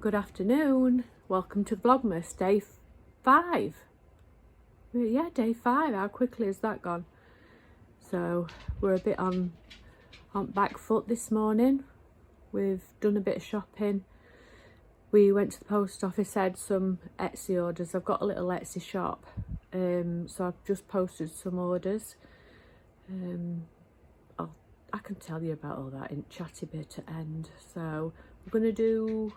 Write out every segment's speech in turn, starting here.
Good afternoon, welcome to Vlogmas, day 5. Yeah, day 5, how quickly has that gone? So we're a bit on back foot this morning. We've done a bit of shopping. We went to the post office, had some Etsy orders. I've got a little Etsy shop, so I've just posted some orders. I can tell you about all that in chatty bit at end. So we're going to do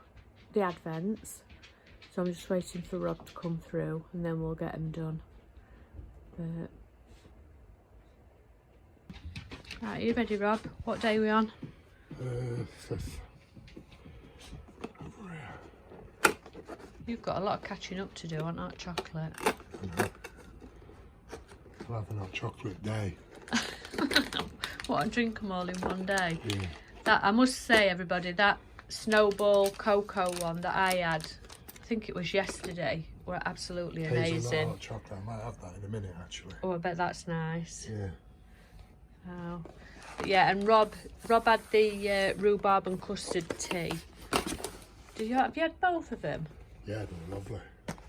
the advents, so I'm just waiting for Rob to come through and then we'll get them done. Right, are you ready, Rob? What day are we on? 5th. Over here. You've got a lot of catching up to do on that chocolate. I know. I'll have a hot chocolate day. What, and drink them all in one day? Yeah. That, I must say, everybody, that snowball cocoa one that I had, I think it was yesterday, were absolutely amazing. Hot chocolate. I might have that in a minute, actually. Oh, I bet that's nice. Yeah. Oh, but yeah, and Rob had the rhubarb and custard tea. Have you had both of them? Yeah, they were lovely.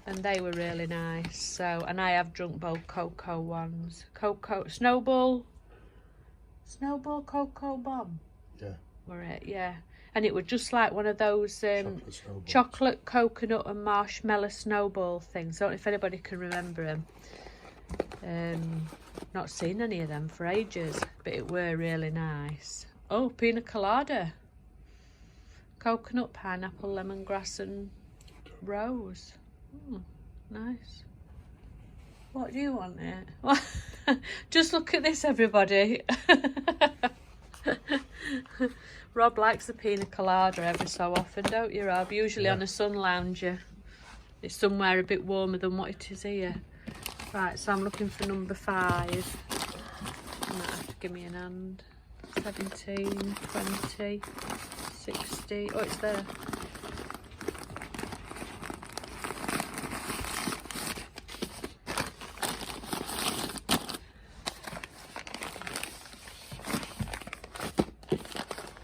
And they were really nice. So, and I have drunk both cocoa ones. Snowball cocoa bomb. Yeah. Were it? Yeah. And it was just like one of those chocolate, coconut and marshmallow snowball things. I don't know if anybody can remember them. Not seen any of them for ages, but it were really nice. Oh, pina colada. Coconut, pineapple, lemongrass and rose. Nice. What do you want it? Just look at this, everybody. Rob likes the pina colada every so often, don't you, Rob? Usually on a sun lounger. It's somewhere a bit warmer than what it is here. Right, so I'm looking for number 5. You might have to give me an hand. 17, 20, 60. Oh, it's there.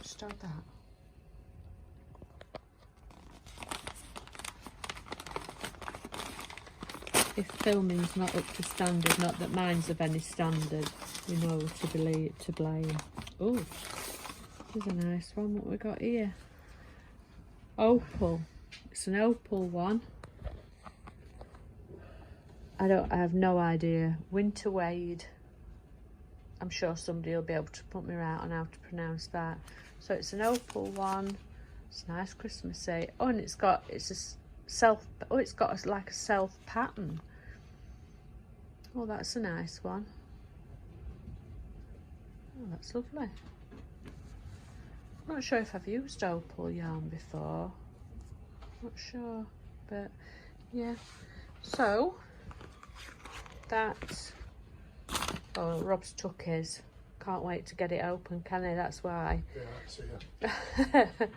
Start that. If filming's not up to standard, not that mine's of any standard, we know to blame. Oh, here's a nice one. What we got here? Opal. It's an opal one. I have no idea. Winter Wade. I'm sure somebody will be able to put me right on how to pronounce that. So it's an opal one. It's nice Christmassy. Oh, and it's got like a self pattern. Oh, that's a nice one. Oh, that's lovely. Not sure if I've used opal yarn before. Not sure, but yeah. So that's, oh, Rob's took his. Can't wait to get it open, can he? That's why. Yeah, I see it.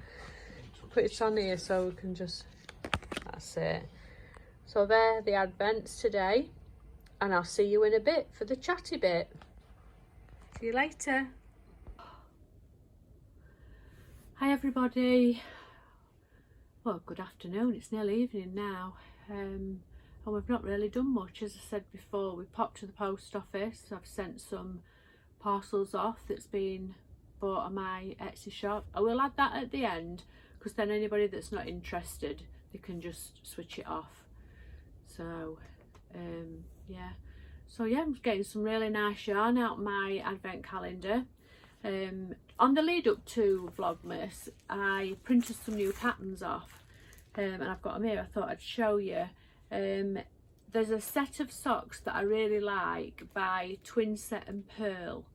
Put it on here so we can just, that's it. So they're the advents today, and I'll see you in a bit for the chatty bit. See you later. Hi everybody. Well, good afternoon. It's nearly evening now. And we've not really done much. As I said before, we popped to the post office. I've sent some parcels off that's been bought on my Etsy shop. I will add that at the end, because then anybody that's not interested, they can just switch it off. So yeah, so yeah, I'm getting some really nice yarn out my advent calendar. On the lead up to Vlogmas, I printed some new patterns off, and I've got them here. I thought I'd show you. There's a set of socks that I really like by Twinset Purls,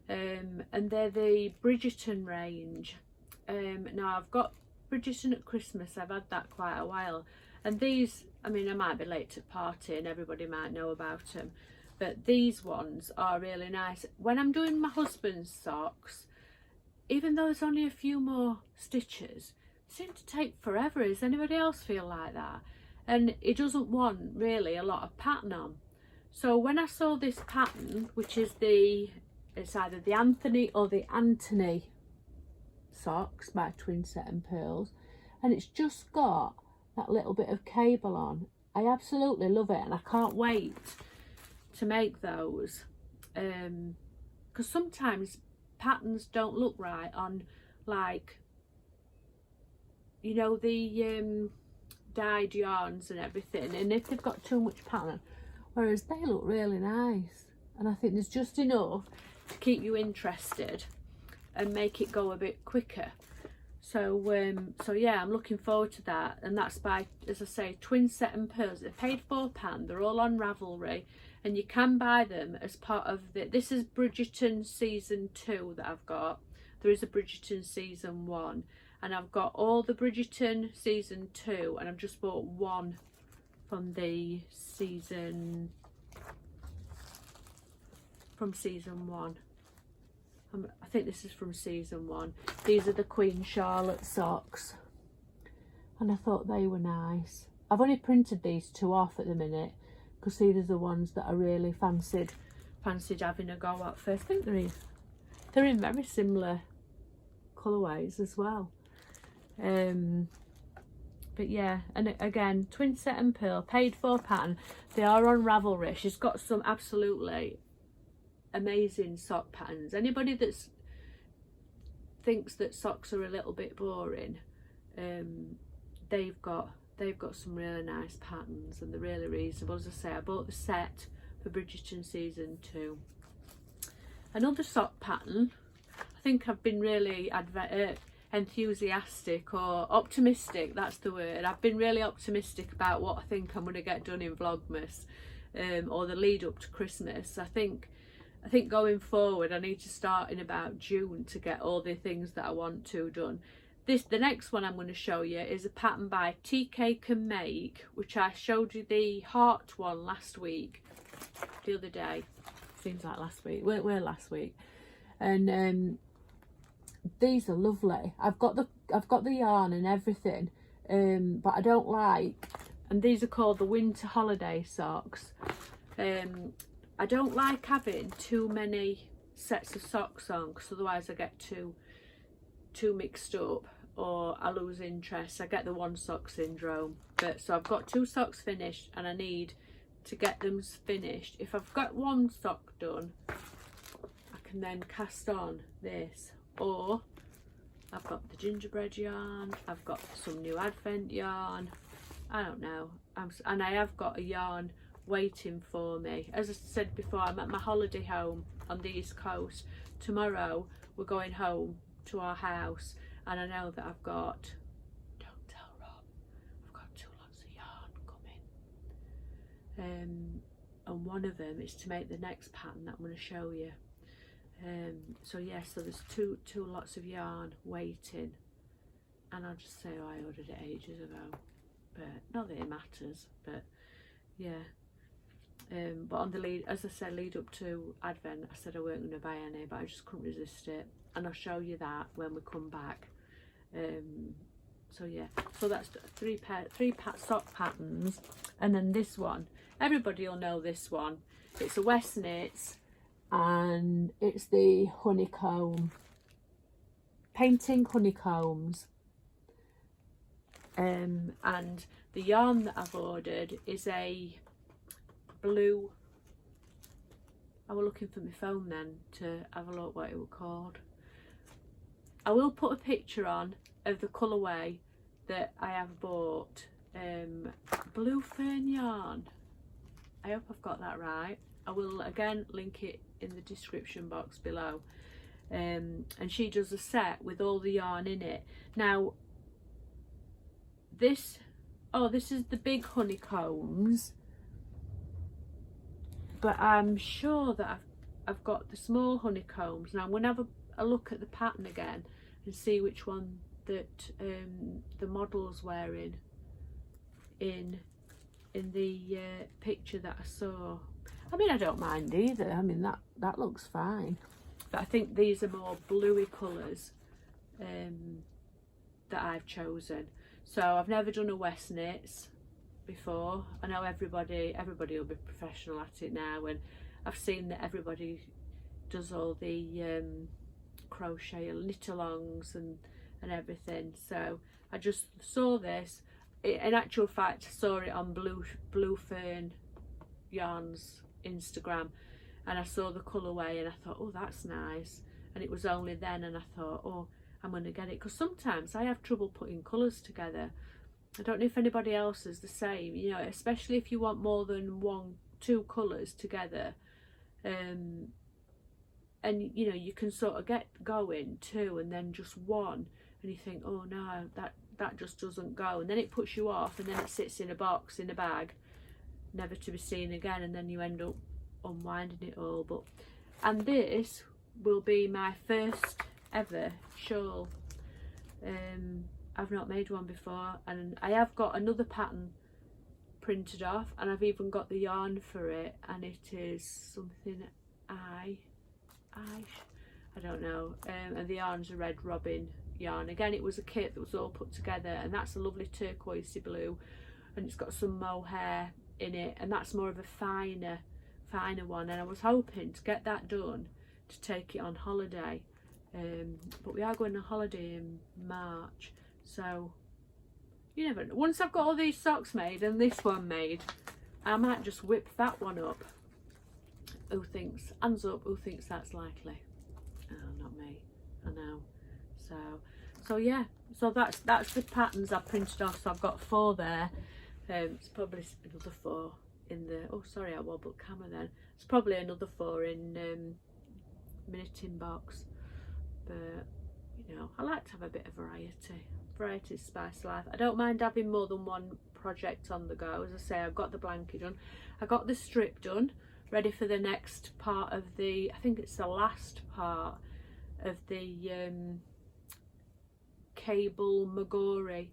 and they're the Bridgerton range. Now I've got Bridgerton at Christmas, I've had that quite a while, and these, I mean, I might be late to the party and everybody might know about them, but these ones are really nice. When I'm doing my husband's socks, even though there's only a few more stitches, they seem to take forever. Does anybody else feel like that? And it doesn't want really a lot of pattern on. So when I saw this pattern, which is it's either the Anthony or the Antony socks by Twinset Purls, and it's just got that little bit of cable on. I absolutely love it, and I can't wait to make those, because sometimes patterns don't look right on, like, you know, the dyed yarns and everything, and if they've got too much pattern, whereas they look really nice, and I think there's just enough to keep you interested and make it go a bit quicker. So yeah, I'm looking forward to that, and that's by, as I say, Twinset Purls. They're paid £4. They're all on Ravelry, and you can buy them as part of this is Bridgerton season 2 that I've got. There is a Bridgerton season 1, and I've got all the Bridgerton season 2, and I've just bought one from the season 1. I think this is from season 1. These are the Queen Charlotte socks, and I thought they were nice. I've only printed these 2 off at the minute, because these are the ones that I really fancied having a go at first. I think they're in very similar colourways as well. But yeah, and again, Twinset Purls, paid for pattern. They are on Ravelry. She's got some absolutely amazing sock patterns. Anybody that thinks that socks are a little bit boring, they've got some really nice patterns, and they're really reasonable. As I say, I bought the set for Bridgerton season 2. Another sock pattern, I think I've been really enthusiastic or optimistic, that's the word. I've been really optimistic about what I think I'm going to get done in Vlogmas, or the lead up to Christmas. I think going forward I need to start in about June to get all the things that I want to done. The next one I'm going to show you is a pattern by TK Can Make, which I showed you the heart one last week, the other day. Seems like last week. We're last week. And these are lovely. I've got the yarn and everything, but I don't like, and these are called the winter holiday socks. I don't like having too many sets of socks on, because otherwise I get too mixed up, or I lose interest. I get the one sock syndrome. But so I've got 2 socks finished, and I need to get them finished. If I've got one sock done, I can then cast on this, or I've got the gingerbread yarn, I've got some new advent yarn, I don't know, and I have got a yarn waiting for me. As I said before, I'm at my holiday home on the East Coast. Tomorrow we're going home to our house, and I know that I've got, don't tell Rob, I've got 2 lots of yarn coming, and one of them is to make the next pattern that I'm going to show you. So yeah, so there's two lots of yarn waiting, and I'll just say, oh, I ordered it ages ago, but not that it matters. But yeah, but on the lead, as I said, lead up to Advent, I said I weren't going to buy any, but I just couldn't resist it, and I'll show you that when we come back. So yeah, so that's 3 sock patterns, and then this one, everybody will know this one. It's a Wedtknits, and it's the honeycomb, painting honeycombs, and the yarn that I've ordered is a blue, I was looking for my phone then to have a look what it was called, I will put a picture on of the colourway that I have bought. Blue fern yarn. I hope I've got that right. I will again link it in the description box below. And she does a set with all the yarn in it. Now this is the big honeycombs, but I'm sure that I've got the small honeycombs. Now I'm going to have a look at the pattern again and see which one that the model's wearing in the picture that I saw. I mean, I don't mind either. I mean, that looks fine. But I think these are more bluey colours that I've chosen. So I've never done a Wedtknits before. I know everybody will be professional at it now, and I've seen that everybody does all the crochet knit-alongs and everything. So I just saw this. In actual fact, I saw it on Blue Fern Yarns Instagram, and I saw the colourway and I thought, oh, that's nice. And it was only then, and I thought, oh, I'm going to get it, because sometimes I have trouble putting colours together. I don't know if anybody else is the same, you know, especially if you want more than two colours together. And you know, you can sort of get going two and then just one, and you think, oh no, that just doesn't go, and then it puts you off, and then it sits in a box, in a bag, never to be seen again, and then you end up unwinding it all. And this will be my first ever shawl. I've not made one before, and I have got another pattern printed off, and I've even got the yarn for it, and it is something I don't know, and the yarn's a Red Robin yarn. Again, it was a kit that was all put together, and that's a lovely turquoisey blue, and it's got some mohair in it, and that's more of a finer one, and I was hoping to get that done to take it on holiday, but we are going on holiday in March, so you never know. Once I've got all these socks made and this one made, I might just whip that one up. Who thinks, hands up, who thinks that's likely? Oh, not me, I know. So yeah, so that's the patterns I printed off. So I've got 4 there. It's probably another 4 in the, oh sorry, I wobbled camera then. It's probably another 4 in my knitting box. But you know, I like to have a bit of variety. Variety is spice life. I don't mind having more than one project on the go. As I say, I've got the blanket done, I got the strip done, ready for the next part of the, I think it's the last part of the Cable Magori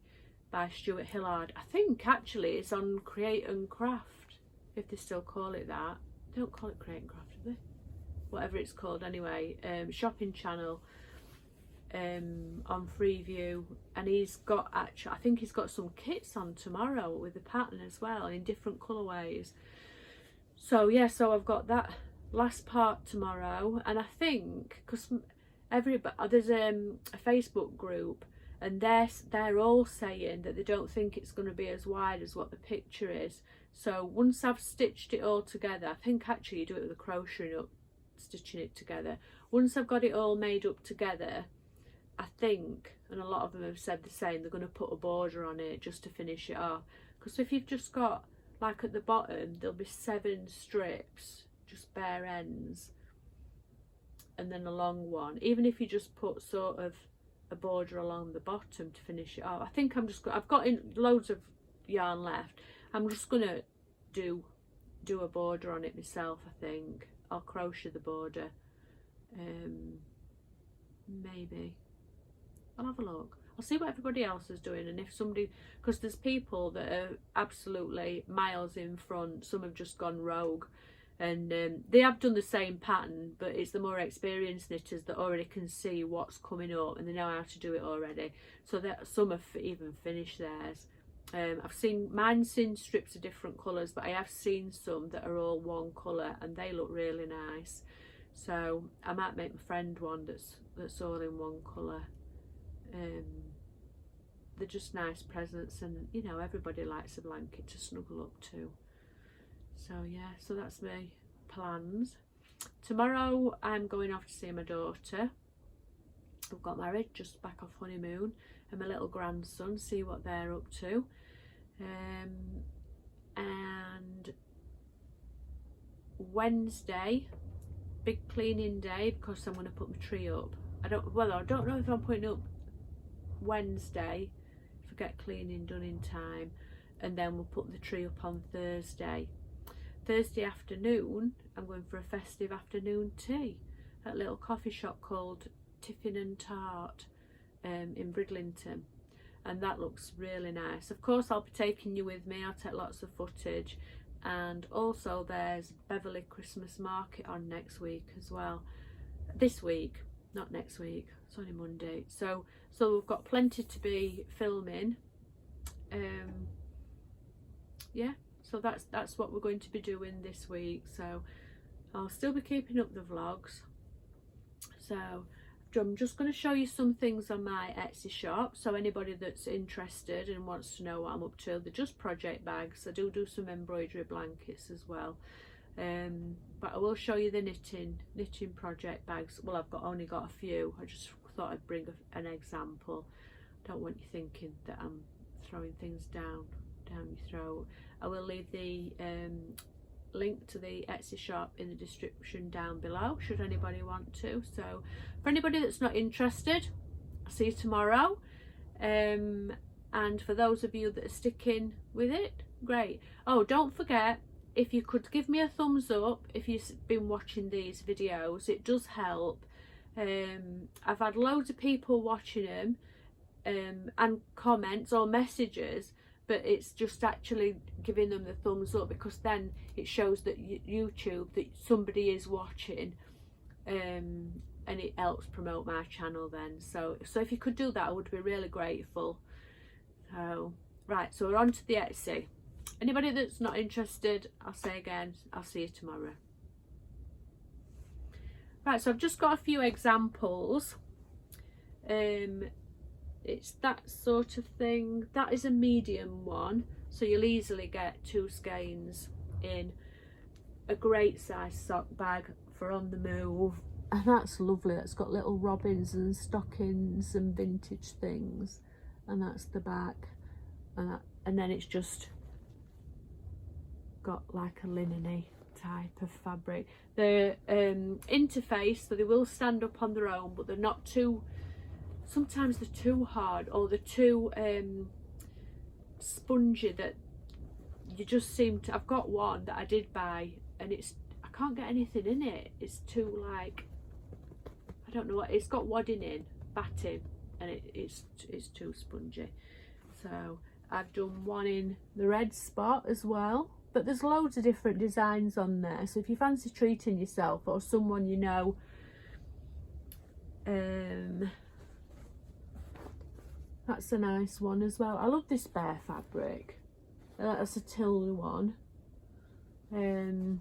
by Stuart Hillard. I think actually it's on Create and Craft, if they still call it that. They don't call it Create and Craft, do they? Whatever it's called anyway. Shopping channel on Freeview, and he's got, actually I think he's got some kits on tomorrow with the pattern as well, in different colourways. So yeah, so I've got that last part tomorrow, and I think because there's a Facebook group, and they're all saying that they don't think it's going to be as wide as what the picture is. So once I've stitched it all together, I think actually you do it with a crochet up, stitching it together. Once I've got it all made up together, I think, and a lot of them have said the same, they're going to put a border on it just to finish it off. Because if you've just got, like at the bottom, there'll be 7 strips, just bare ends, and then a long one. Even if you just put sort of a border along the bottom to finish it off, I think I've got loads of yarn left. I'm just gonna do a border on it myself. I think I'll crochet the border. Maybe I'll have a look. I'll see what everybody else is doing, and if somebody, because there's people that are absolutely miles in front. Some have just gone rogue, and they have done the same pattern, but it's the more experienced knitters that already can see what's coming up and they know how to do it already. So that some have even finished theirs. I've seen mine's in strips of different colours, but I have seen some that are all one colour and they look really nice. So I might make my friend one that's all in one colour. They're just nice presents, and you know, everybody likes a blanket to snuggle up to. So yeah, so that's my plans. Tomorrow I'm going off to see my daughter. I've got married, just back off honeymoon, and my little grandson, see what they're up to. And Wednesday, big cleaning day, because I'm going to put my tree up. I don't know if I'm putting up Wednesday if I get cleaning done in time, and then we'll put the tree up on Thursday. Thursday afternoon, I'm going for a festive afternoon tea at a little coffee shop called Tiffin and Tart in Bridlington, and that looks really nice. Of course, I'll be taking you with me. I'll take lots of footage, and also there's Beverley Christmas Market on next week as well. This week, not next week, it's only Monday. So we've got plenty to be filming. Yeah, so that's what we're going to be doing this week. So I'll still be keeping up the vlogs. So I'm just going to show you some things on my Etsy shop, so anybody that's interested and wants to know what I'm up to. They're just project bags. I do some embroidery blankets as well, but I will show you the knitting project bags. Well, I've only got a few. I just thought I'd bring an example. Don't want you thinking that I'm throwing things down your throat. I will leave the link to the Etsy shop in the description down below, should anybody want to. So for anybody that's not interested, I'll see you tomorrow, and for those of you that are sticking with it, great. Oh, don't forget, if you could give me a thumbs up if you've been watching these videos, it does help. I've had loads of people watching them, and comments or messages, but it's just actually giving them the thumbs up, because then it shows that YouTube, that somebody is watching, and it helps promote my channel then. So if you could do that, I would be really grateful. So right, so we're on to the Etsy. Anybody that's not interested, I'll say again, I'll see you tomorrow. Right, so I've just got a few examples. It's that sort of thing. That is a medium one, so you'll easily get 2 skeins in. A great size sock bag for on the move, and that's lovely. That's got little robins and stockings and vintage things, and that's the back, and then it's just got like a linen-y type of fabric. The interface, so they will stand up on their own, but they're not too, sometimes they're too hard, or they're too spongy, that you just seem to. I've got one that I did buy, and I can't get anything in it. It's too, like, I don't know what, it's got wadding in, batting, and it's too spongy. So I've done one in the red spot as well, but there's loads of different designs on there. So if you fancy treating yourself or someone you know, that's a nice one as well. I love this bear fabric. That's a Tilda one, and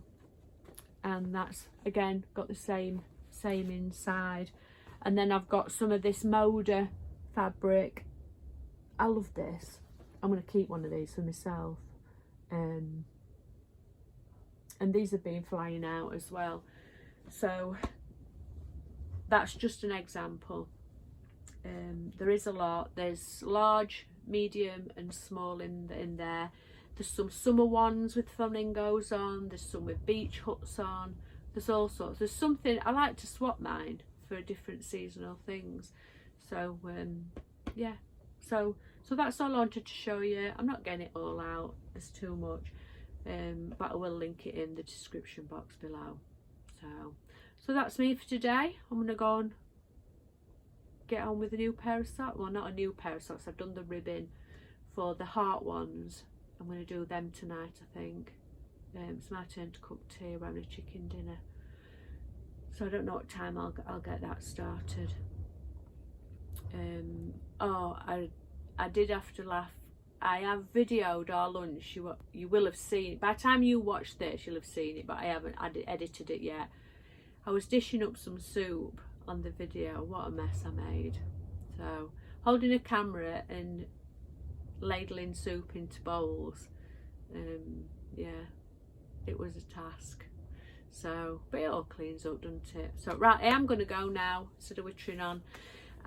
that's again got the same inside. And then I've got some of this Moda fabric. I love this. I'm going to keep one of these for myself, and these have been flying out as well. So that's just an example. There is a lot. There's large, medium and small in there. There's some summer ones with flamingos on. There's some with beach huts on. There's all sorts. There's something, I like to swap mine for different seasonal things. So yeah, so that's all I wanted to show you. I'm not getting it all out, there's too much, but I will link it in the description box below. So that's me for today. I'm gonna go and get on with a new pair of socks. Well, not a new pair of socks, I've done the ribbon for the heart ones. I'm going to do them tonight, I think. It's my turn to cook tea. We're having a chicken dinner, so I don't know what time I'll get that started. Oh, I did have to laugh. I have videoed our lunch. You will have seen it by the time you watch this. You'll have seen it, but I haven't edited it yet. I was dishing up some soup on the video. What a mess I made. So holding a camera and ladling soup into bowls, yeah, it was a task. So but it all cleans up, doesn't it? So right, I am going to go now instead of wittering on,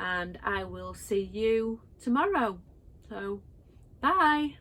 and I will see you tomorrow. So bye.